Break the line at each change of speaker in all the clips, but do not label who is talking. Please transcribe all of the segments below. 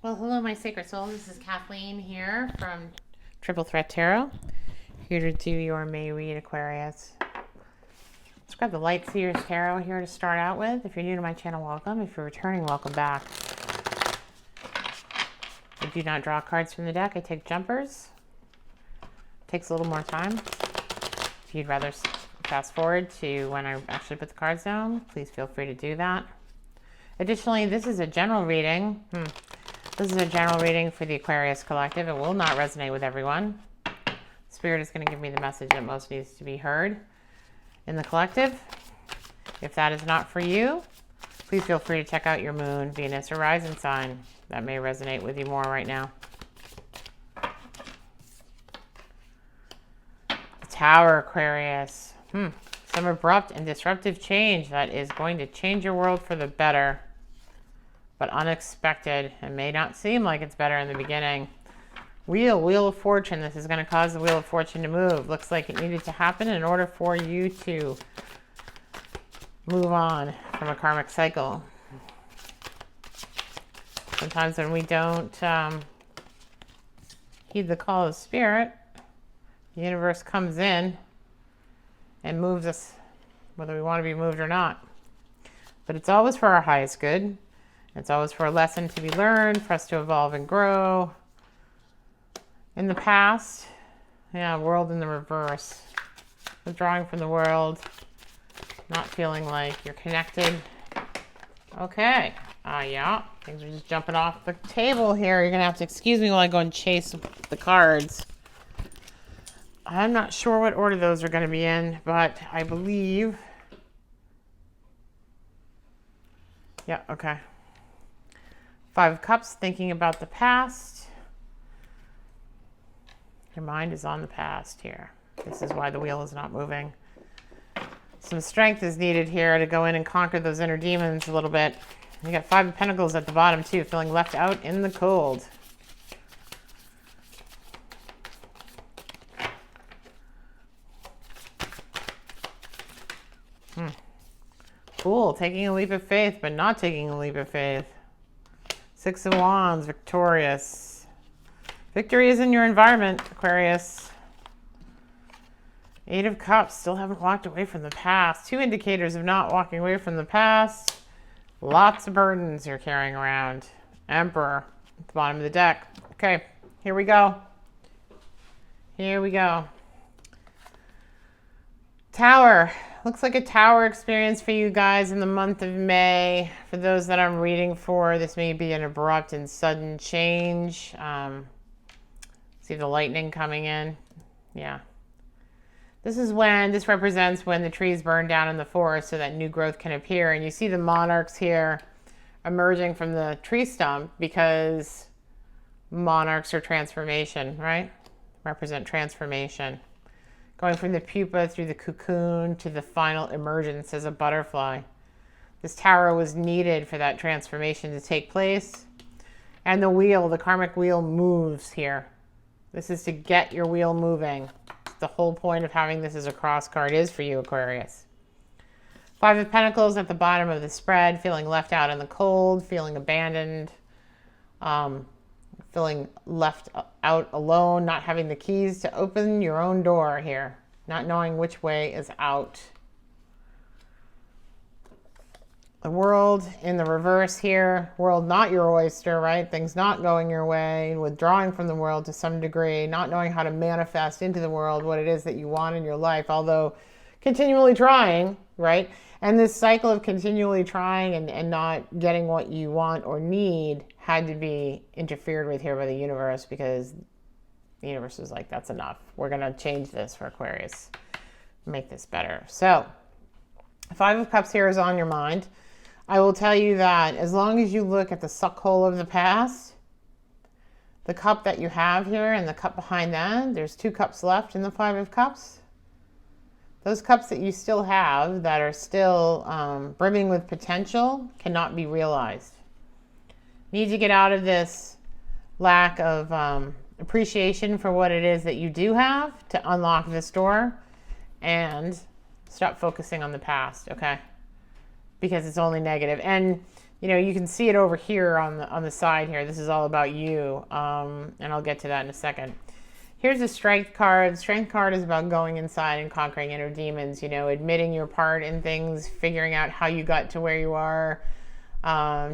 Well, hello, my sacred soul. This is Kathleen here from Triple Threat Tarot, here to do your May read, Aquarius. Let's grab the Light Seers Tarot here to start out with. If you're new to my channel, welcome. If you're returning, welcome back. I do not draw cards from the deck. I take jumpers. Takes a little more time. If you'd rather fast forward to when I actually put the cards down, please feel free to do that. Additionally, this is a general reading. This is a general reading for the Aquarius Collective. It will not resonate with everyone. Spirit is going to give me the message that most needs to be heard in the collective. If that is not for you, please feel free to check out your moon, Venus, or rising sign. That may resonate with you more right now. The Tower, Aquarius. Some abrupt and disruptive change that is going to change your world for the better, but unexpected, and may not seem like it's better in the beginning. Wheel of Fortune. This is going to cause the Wheel of Fortune to move. Looks like it needed to happen in order for you to move on from a karmic cycle. Sometimes when we don't heed the call of Spirit, the universe comes in and moves us, whether we want to be moved or not. But it's always for our highest good. It's always for a lesson to be learned, for us to evolve and grow. In the past, world in the reverse. Withdrawing from the world, not feeling like you're connected. Okay, things are just jumping off the table here. You're gonna have to excuse me while I go and chase the cards. I'm not sure what order those are gonna be in, but I believe, okay. Five of Cups, thinking about the past. Your mind is on the past here. This is why the wheel is not moving. Some strength is needed here to go in and conquer those inner demons a little bit. You got Five of Pentacles at the bottom too, feeling left out in the cold. Cool, taking a leap of faith, but not taking a leap of faith. Six of Wands, victorious. Victory is in your environment, Aquarius. Eight of Cups, still haven't walked away from the past. Two indicators of not walking away from the past. Lots of burdens you're carrying around. Emperor at the bottom of the deck. Okay, here we go. Here we go. Tower. Looks like a tower experience for you guys in the month of May. For those that I'm reading for, this may be an abrupt and sudden change. See the lightning coming in? Yeah. This represents when the trees burn down in the forest so that new growth can appear. And you see the monarchs here emerging from the tree stump because monarchs are transformation, right? Represent transformation. Going from the pupa through the cocoon to the final emergence as a butterfly. This tower was needed for that transformation to take place. And the wheel, the karmic wheel, moves here. This is to get your wheel moving. The whole point of having this as a cross card is for you, Aquarius. Five of Pentacles at the bottom of the spread, feeling left out in the cold, feeling abandoned, feeling left out alone, not having the keys to open your own door here, not knowing which way is out. The world in the reverse here, world not your oyster, right? Things not going your way, withdrawing from the world to some degree, not knowing how to manifest into the world what it is that you want in your life, although continually trying, right? And this cycle of continually trying and not getting what you want or need had to be interfered with here by the universe, because the universe was like, that's enough. We're going to change this for Aquarius. Make this better. So, Five of Cups here is on your mind. I will tell you that as long as you look at the suckhole of the past, the cup that you have here and the cup behind that, there's two cups left in the Five of Cups. Those cups that you still have that are still brimming with potential cannot be realized. Need to get out of this lack of appreciation for what it is that you do have to unlock this door, and stop focusing on the past, okay? Because it's only negative. And you know, you can see it over here on the side here. This is all about you, and I'll get to that in a second. Here's the Strength card. Strength card is about going inside and conquering inner demons, you know, admitting your part in things, figuring out how you got to where you are,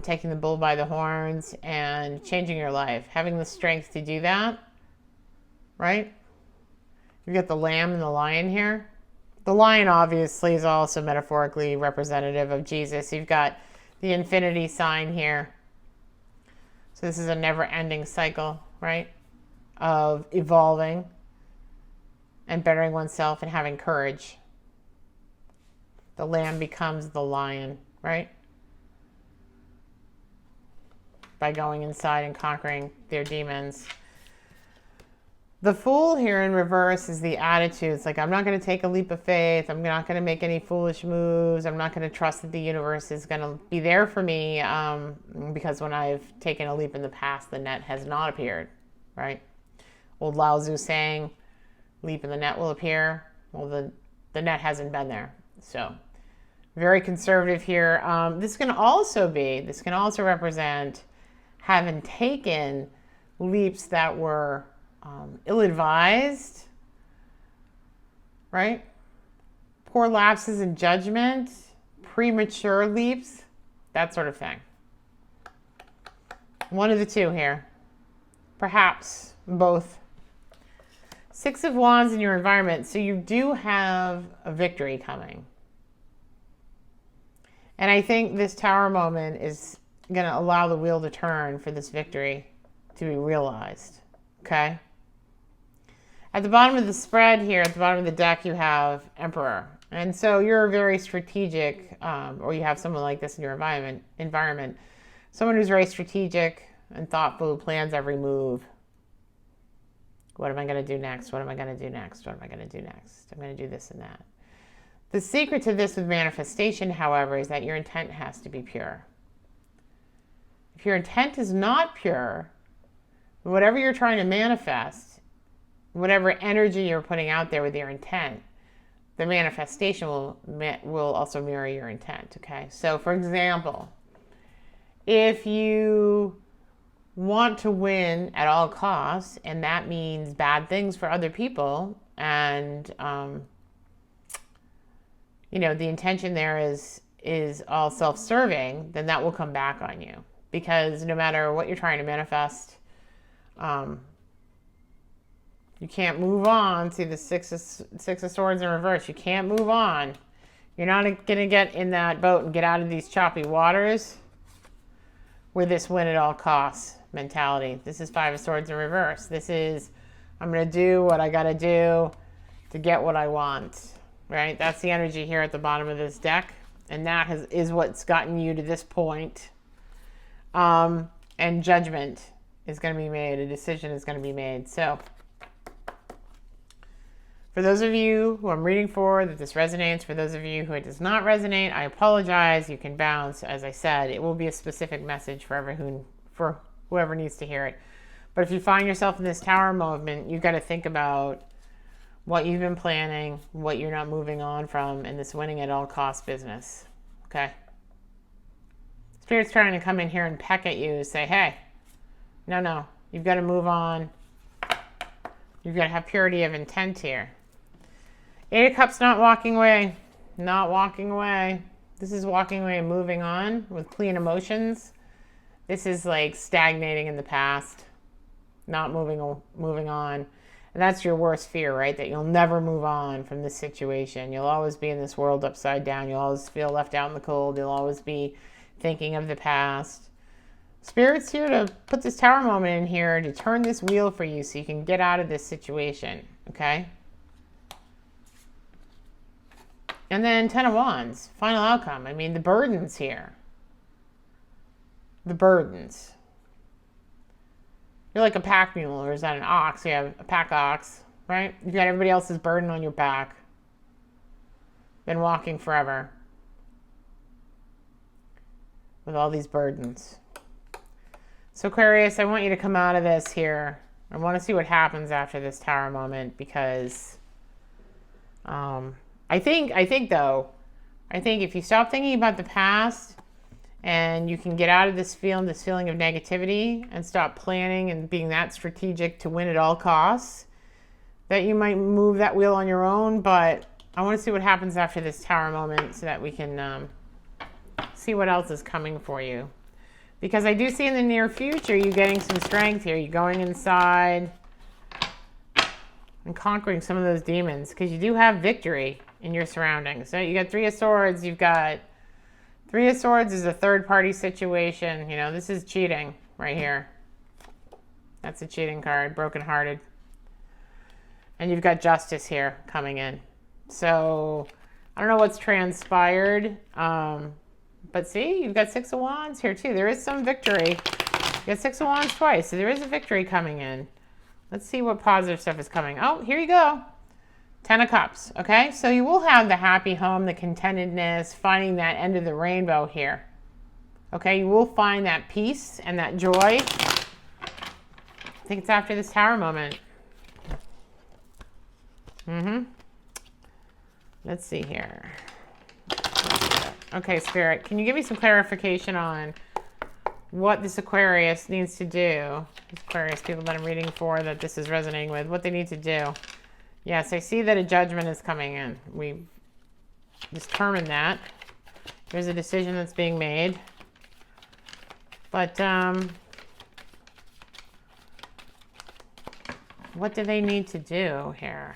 taking the bull by the horns, and changing your life. Having the strength to do that, right? You've got the lamb and the lion here. The lion obviously is also metaphorically representative of Jesus. You've got the infinity sign here. So this is a never-ending cycle, right, of evolving and bettering oneself and having courage. The lamb becomes the lion, right? By going inside and conquering their demons. The Fool here in reverse is the attitude. It's like, I'm not going to take a leap of faith. I'm not going to make any foolish moves. I'm not going to trust that the universe is going to be there for me, because when I've taken a leap in the past, the net has not appeared, right? Old Lao Tzu saying, leap and the net will appear. Well, the net hasn't been there. So very conservative here. This can also represent having taken leaps that were ill-advised, right? Poor lapses in judgment, premature leaps, that sort of thing. One of the two here. Perhaps both. Six of Wands in your environment. So you do have a victory coming. And I think this Tower moment is going to allow the wheel to turn for this victory to be realized. Okay? At the bottom of the spread here, at the bottom of the deck, you have Emperor. And so you're very strategic, or you have someone like this in your environment. Someone who's very strategic and thoughtful, who plans every move. What am I going to do next? What am I going to do next? What am I going to do next? I'm going to do this and that. The secret to this with manifestation, however, is that your intent has to be pure. If your intent is not pure, whatever you're trying to manifest, whatever energy you're putting out there with your intent, the manifestation will also mirror your intent, okay? So, for example, if you want to win at all costs, and that means bad things for other people, and, you know, the intention there is all self-serving, then that will come back on you. Because no matter what you're trying to manifest, you can't move on. See the Six of Swords in reverse. You can't move on. You're not going to get in that boat and get out of these choppy waters with this win at all costs mentality. This is Five of Swords in reverse. This is, I'm going to do what I got to do to get what I want, right? That's the energy here at the bottom of this deck. And that is what's gotten you to this point. And judgment is going to be made. A decision is going to be made. So, for those of you who I'm reading for, that this resonates. For those of you who it does not resonate, I apologize. You can bounce. As I said, it will be a specific message for whoever needs to hear it. But if you find yourself in this Tower moment, you've got to think about what you've been planning, what you're not moving on from, and this winning at all costs business. Okay? Spirit's trying to come in here and peck at you and say, hey, no, you've got to move on. You've got to have purity of intent here. Eight of Cups, not walking away. Not walking away. This is walking away and moving on with clean emotions. This is like stagnating in the past, not moving on. And that's your worst fear, right? That you'll never move on from this situation. You'll always be in this world upside down. You'll always feel left out in the cold. You'll always be thinking of the past. Spirit's here to put this Tower moment in here to turn this wheel for you so you can get out of this situation, okay? And then Ten of Wands, final outcome. I mean, the burdens here. The burdens. You're like a pack mule, or is that an ox? You have a pack ox, right? You've got everybody else's burden on your back. Been walking forever with all these burdens. So Aquarius, I want you to come out of this here. I want to see what happens after this Tower moment, because I think if you stop thinking about the past And you can get out of this feeling of negativity, and stop planning and being that strategic to win at all costs. That you might move that wheel on your own, but I want to see what happens after this Tower moment so that we can see what else is coming for you. Because I do see in the near future you getting some strength here. You're going inside and conquering some of those demons, because you do have victory in your surroundings. So you got Three of Swords. You've got Three of Swords is a third-party situation. You know, this is cheating right here. That's a cheating card, brokenhearted. And you've got Justice here coming in. So I don't know what's transpired. But see, you've got Six of Wands here too. There is some victory. You got Six of Wands twice, so there is a victory coming in. Let's see what positive stuff is coming. Oh, here you go. Ten of Cups, okay? So you will have the happy home, the contentedness, finding that end of the rainbow here. Okay, you will find that peace and that joy. I think it's after this Tower moment. Let's see here. Okay, Spirit, can you give me some clarification on what this Aquarius needs to do? Aquarius people that I'm reading for, that this is resonating with, what they need to do. Yes, I see that a judgment is coming in. We've determined that. There's a decision that's being made. But what do they need to do here?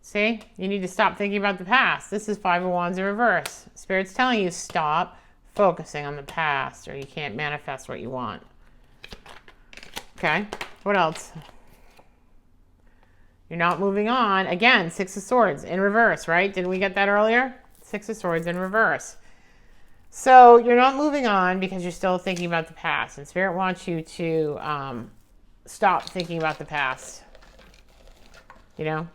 See, you need to stop thinking about the past. This is Five of Wands in reverse. Spirit's telling you stop focusing on the past, or you can't manifest what you want. Okay, what else? You're not moving on. Again, Six of Swords in reverse, right? Didn't we get that earlier? Six of Swords in reverse. So you're not moving on because you're still thinking about the past. And Spirit wants you to stop thinking about the past. You know?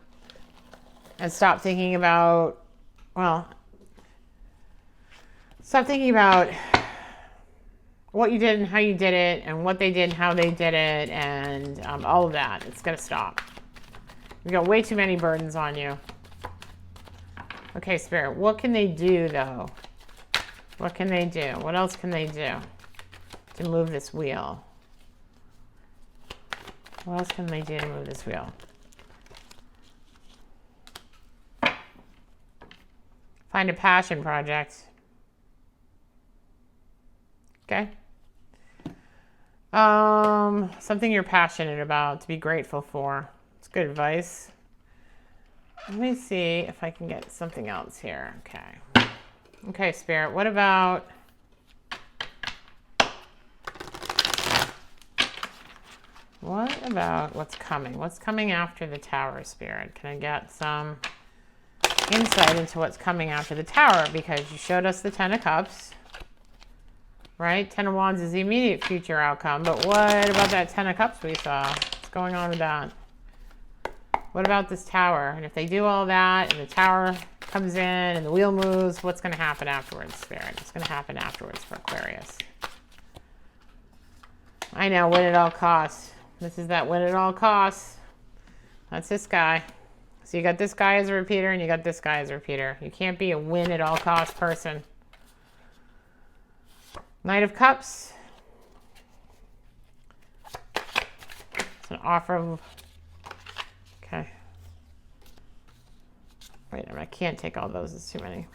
And stop thinking about, well, stop thinking about what you did and how you did it, and what they did and how they did it, and all of that. It's going to stop. You've got way too many burdens on you. Okay, Spirit, what can they do, though? What can they do? What else can they do to move this wheel? What else can they do to move this wheel? Find a passion project. Okay. Something you're passionate about, to be grateful for. It's good advice. Let me see if I can get something else here. Okay. Okay, Spirit, what about what's coming? What's coming after the Tower, Spirit? Can I get some insight into what's coming after the Tower? Because you showed us the Ten of Cups, right? Ten of Wands is the immediate future outcome, but what about that Ten of Cups we saw? What's going on with that? What about this Tower? And if they do all that and the Tower comes in and the wheel moves, what's going to happen afterwards, Spirit? What's going to happen afterwards for Aquarius? I know, win at all costs. This is that win at all costs. That's this guy. So you got this guy as a repeater and you got this guy as a repeater. You can't be a win at all costs person. Knight of Cups. It's an offer of... Okay. Wait, I can't take all those. It's too many.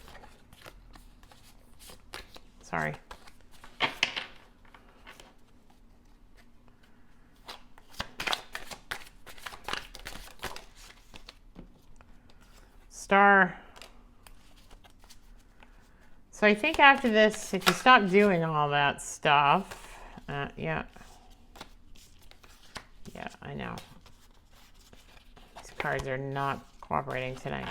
Sorry. Star. So I think after this, if you stop doing all that stuff, yeah, I know. These cards are not cooperating tonight.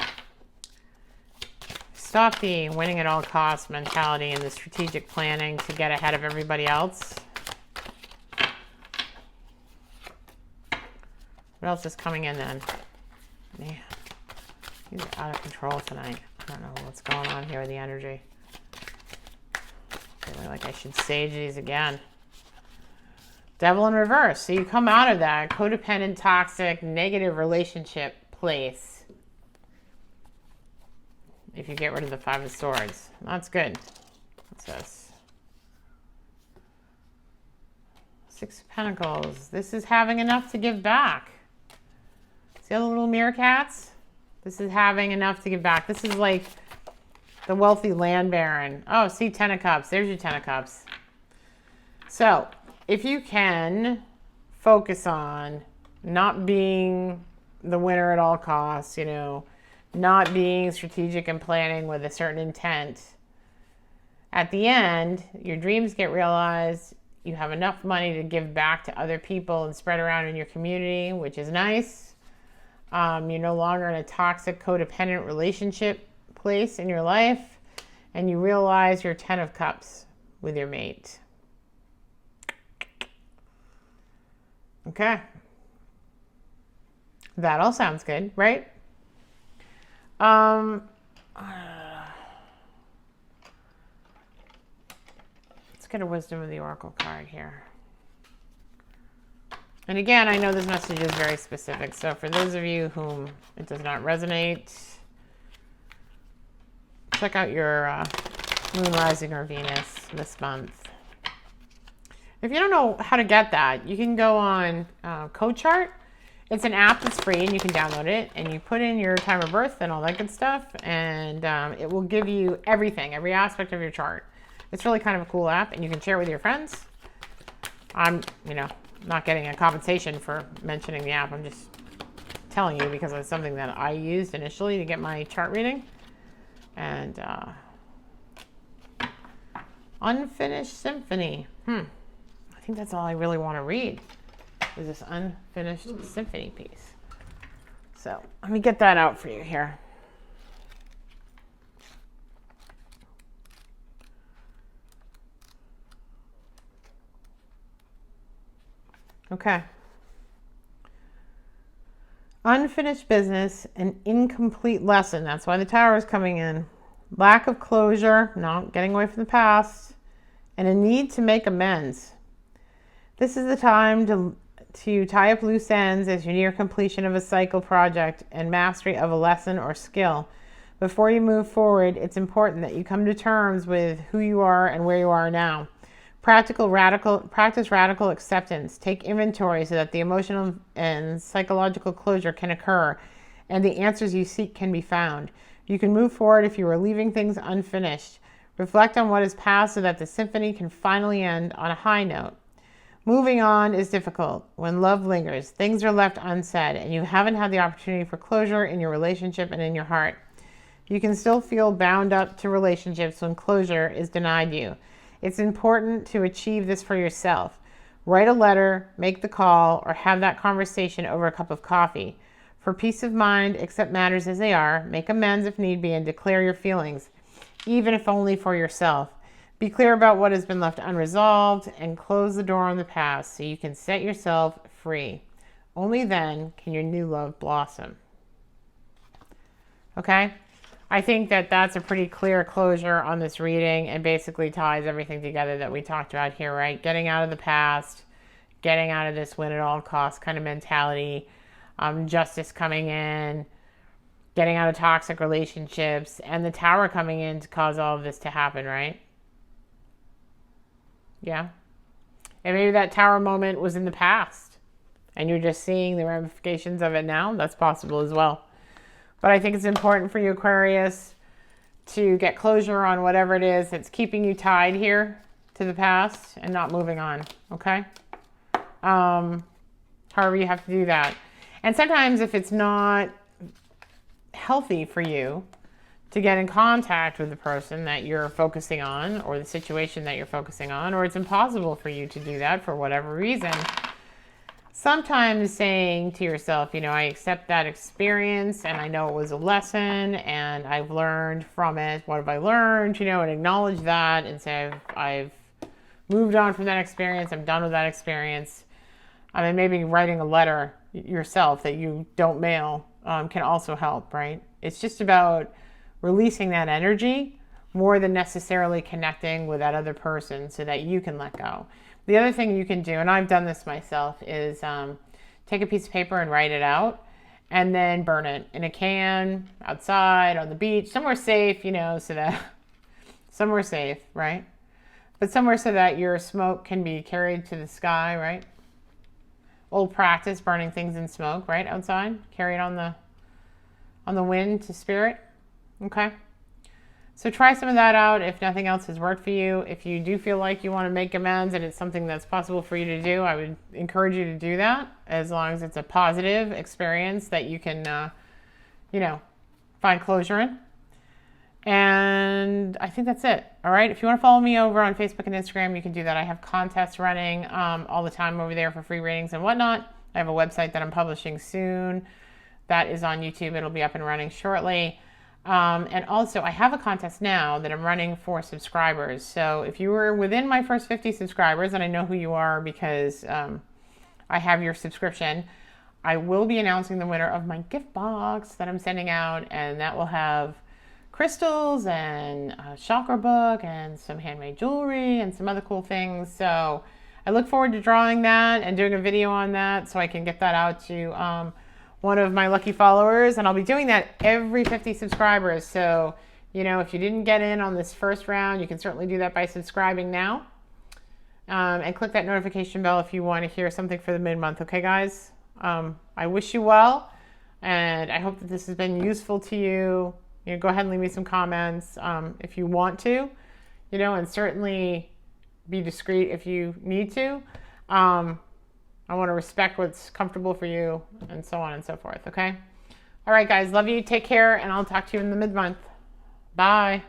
Stop the winning at all costs mentality and the strategic planning to get ahead of everybody else. What else is coming in then? Man, these are out of control tonight. I don't know what's going on here with the energy. I feel like I should sage these again. Devil in reverse. So you come out of that codependent, toxic, negative relationship place. If you get rid of the Five of Swords. That's good. What's this? Six of Pentacles. This is having enough to give back. See all the little meerkats? This is having enough to give back. This is like the wealthy land baron. Oh, see, Ten of Cups. There's your Ten of Cups. So, if you can focus on not being the winner at all costs, you know, not being strategic and planning with a certain intent, at the end, your dreams get realized. You have enough money to give back to other people and spread around in your community, which is nice. You're no longer in a toxic, codependent relationship place in your life, and you realize you're 10 of Cups with your mate. Okay. That all sounds good, right? Let's get a Wisdom of the Oracle card here. And again, I know this message is very specific, so for those of you whom it does not resonate, check out your Moon, Rising, or Venus this month. If you don't know how to get that, you can go on CodeChart. It's an app that's free, and you can download it, and you put in your time of birth and all that good stuff, and it will give you everything, every aspect of your chart. It's really kind of a cool app, and you can share it with your friends. I'm, not getting a compensation for mentioning the app. I'm just telling you because it's something that I used initially to get my chart reading. And Unfinished Symphony. I think that's all I really want to read is this Unfinished Symphony piece. So let me get that out for you here. Okay. Unfinished business, an incomplete lesson. That's why the Tower is coming in. Lack of closure, not getting away from the past, and a need to make amends. This is the time to tie up loose ends as you near completion of a cycle project and mastery of a lesson or skill. Before you move forward, it's important that you come to terms with who you are and where you are now. Practice radical acceptance. Take inventory so that the emotional and psychological closure can occur and the answers you seek can be found. You can move forward if you are leaving things unfinished. Reflect on what is past so that the symphony can finally end on a high note. Moving on is difficult. When love lingers, things are left unsaid, and you haven't had the opportunity for closure in your relationship and in your heart. You can still feel bound up to relationships when closure is denied you. It's important to achieve this for yourself. Write a letter, make the call, or have that conversation over a cup of coffee. For peace of mind, accept matters as they are, make amends if need be, and declare your feelings, even if only for yourself. Be clear about what has been left unresolved and close the door on the past so you can set yourself free. Only then can your new love blossom. Okay? I think that that's a pretty clear closure on this reading and basically ties everything together that we talked about here, right? Getting out of the past, getting out of this win at all costs kind of mentality, justice coming in, getting out of toxic relationships, and the Tower coming in to cause all of this to happen, right? Yeah. And maybe that Tower moment was in the past and you're just seeing the ramifications of it now. That's possible as well. But I think it's important for you, Aquarius, to get closure on whatever it is that's keeping you tied here to the past and not moving on, okay? However you have to do that. And sometimes if it's not healthy for you to get in contact with the person that you're focusing on or the situation that you're focusing on, or it's impossible for you to do that for whatever reason, sometimes saying to yourself, I accept that experience and I know it was a lesson and I've learned from it. What have I learned? And acknowledge that and say, I've moved on from that experience. I'm done with that experience. I mean, maybe writing a letter yourself that you don't mail can also help, right? It's just about releasing that energy more than necessarily connecting with that other person so that you can let go. The other thing you can do, and I've done this myself, is take a piece of paper and write it out and then burn it in a can, outside, on the beach, somewhere safe, so somewhere safe, right? But somewhere so that your smoke can be carried to the sky, right? Old practice, burning things in smoke, right? Outside, carry it on the wind to spirit. Okay. So try some of that out if nothing else has worked for you. If you do feel like you want to make amends and it's something that's possible for you to do, I would encourage you to do that, as long as it's a positive experience that you can, find closure in. And I think that's it. All right. If you want to follow me over on Facebook and Instagram, you can do that. I have contests running all the time over there for free readings and whatnot. I have a website that I'm publishing soon. That is on YouTube. It'll be up and running shortly. And also, I have a contest now that I'm running for subscribers. So if you were within my first 50 subscribers, and I know who you are because I have your subscription, I will be announcing the winner of my gift box that I'm sending out, and that will have crystals and a chakra book and some handmade jewelry and some other cool things. So I look forward to drawing that and doing a video on that so I can get that out to one of my lucky followers. And I'll be doing that every 50 subscribers. So, if you didn't get in on this first round, you can certainly do that by subscribing now. And click that notification bell if you want to hear something for the mid-month. Okay, guys? I wish you well, and I hope that this has been useful to you. Go ahead and leave me some comments if you want to, and certainly be discreet if you need to. I want to respect what's comfortable for you, and so on and so forth, okay? All right, guys, love you. Take care, and I'll talk to you in the mid-month. Bye.